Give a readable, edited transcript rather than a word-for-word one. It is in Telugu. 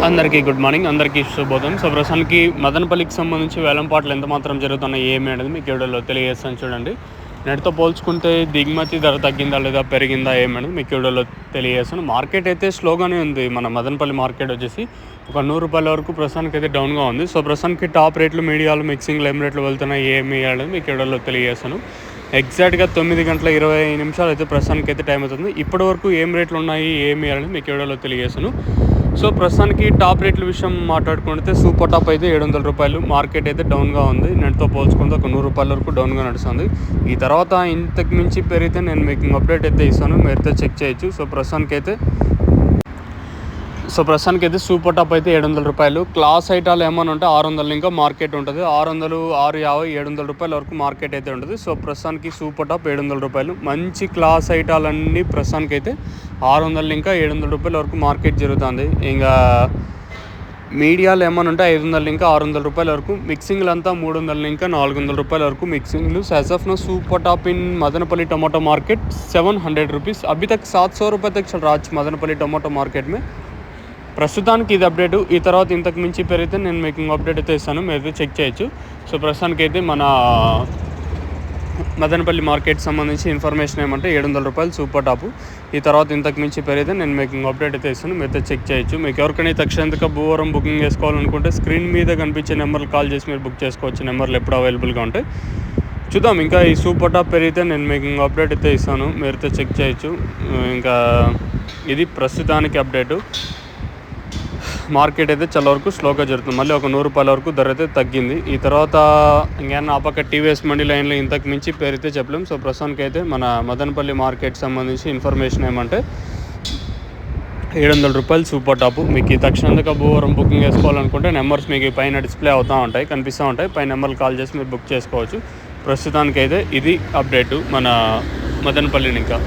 అందరికీ గుడ్ మార్నింగ్, అందరికీ శుభోదయం. సో ప్రస్తుతానికి మదనపల్లికి సంబంధించి వేలంపాట్లు ఎంత మాత్రం జరుగుతున్నాయి ఏమి అనేది మీకు వీడియోలో తెలియజేస్తాను చూడండి. నేటితో పోల్చుకుంటే దిగుమతి ధర తగ్గిందా లేదా పెరిగిందా ఏమనేది మీకు వీడియోలో తెలియజేస్తాను. మార్కెట్ అయితే స్లోగానే ఉంది. మన మదనపల్లి మార్కెట్ వచ్చేసి ఒక 100 రూపాయల వరకు ప్రస్తుతానికి అయితే డౌన్గా ఉంది. సో ప్రస్తుతానికి టాప్ రేట్లు, మీడియాలు, మిక్సింగ్లు ఏం రేట్లు వెళ్తున్నాయి ఏమి అనేది మీకు వీడియోలో తెలియజేస్తాను. ఎగ్జాక్ట్గా 9:20 అయితే ప్రస్తుతానికి అయితే టైం అవుతుంది. ఇప్పటి వరకు ఏం రేట్లు ఉన్నాయి ఏమి అనేది మీకు వీడియోలో తెలియజేస్తాను. సో ప్రస్తుతానికి టాప్ రేట్ల విషయం మాట్లాడుకుంటే సూపర్ టాప్ అయితే 700 రూపాయలు. మార్కెట్ అయితే డౌన్గా ఉంది. నేటితో పోల్చుకుంటే ఒక 100 రూపాయల వరకు డౌన్గా నడుస్తుంది. ఈ తర్వాత ఇంతకు మించి పెరిగితే నేను మీకు అప్డేట్ అయితే ఇస్తాను, మీరైతే చెక్ చేయొచ్చు. సో ప్రస్తుతానికైతే సూపర్ టాప్ అయితే 700 రూపాయలు. క్లాస్ ఐటాలు ఏమైనా ఉంటే 600 ఇంకా మార్కెట్ ఉంటుంది. 600, 650, 700 రూపాయల వరకు మార్కెట్ అయితే ఉంటుంది. సో ప్రస్తుతానికి సూపర్ టాప్ 700 రూపాయలు. మంచి క్లాస్ ఐటాలన్నీ ప్రస్తుతానికైతే 600 ఇంకా 700 రూపాయల వరకు మార్కెట్ జరుగుతుంది. ఇంకా మీడియాలు ఏమైనా ఉంటే 500 ఇంకా 600 రూపాయల వరకు. మిక్సింగ్లు అంతా 300 ఇంకా 400 రూపాయల వరకు మిక్సింగ్లు. As of now super top in Madanapalle tomato market 700 rupees. अभी तक 700 रुपये तक चल रहा है मदनपल्ली टमाटो मार्केट में. ప్రస్తుతానికి ఇది అప్డేటు. ఈ తర్వాత ఇంతకు మించి పెరిగితే నేను మీకు అప్డేట్ అయితే ఇస్తాను, మీరు చెక్ చేయొచ్చు. సో ప్రస్తుతానికి అయితే మన మదనపల్లి మార్కెట్ సంబంధించి ఇన్ఫర్మేషన్ ఏమంటే 700 రూపాయలు సూపర్ టాపు. ఈ తర్వాత ఇంతకు మించి పెరిగితే నేను మీకు అప్డేట్ అయితే ఇస్తాను, మీరైతే చెక్ చేయొచ్చు. మీకు ఎవరికైనా తక్షణంగా భూవరం బుకింగ్ చేసుకోవాలనుకుంటే స్క్రీన్ మీద కనిపించే నెంబర్లు కాల్ చేసి మీరు బుక్ చేసుకోవచ్చు. నెంబర్లు ఎప్పుడు అవైలబుల్గా ఉంటాయి చూద్దాం. ఇంకా ఈ సూపర్ టాప్ పెరిగితే నేను మీకు అప్డేట్ అయితే ఇస్తాను, మీరైతే చెక్ చేయొచ్చు. ఇంకా ఇది ప్రస్తుతానికి అప్డేటు. మార్కెట్ అయితే చాలా వరకు స్లోగా జరుగుతుంది. మళ్ళీ ఒక 100 రూపాయల వరకు ధర అయితే తగ్గింది. ఈ తర్వాత ఇంకేమన్నా ఆ పక్క టీవీఎస్ మండీ లైన్లో ఇంతకు మించి పెరిగితే చెప్పలేం. సో ప్రస్తుతానికి అయితే మన మదనపల్లి మార్కెట్ సంబంధించి ఇన్ఫర్మేషన్ ఏమంటే 700 రూపాయలు సూపర్ టాపు. మీకు ఈ తక్షణంగా భూవరం బుకింగ్ చేసుకోవాలనుకుంటే నెంబర్స్ మీకు పైన డిస్ప్లే అవుతూ ఉంటాయి, కనిపిస్తూ ఉంటాయి. పై నెంబర్లు కాల్ చేసి మీరు బుక్ చేసుకోవచ్చు. ప్రస్తుతానికైతే ఇది అప్డేటు మన మదనపల్లిని. ఇంకా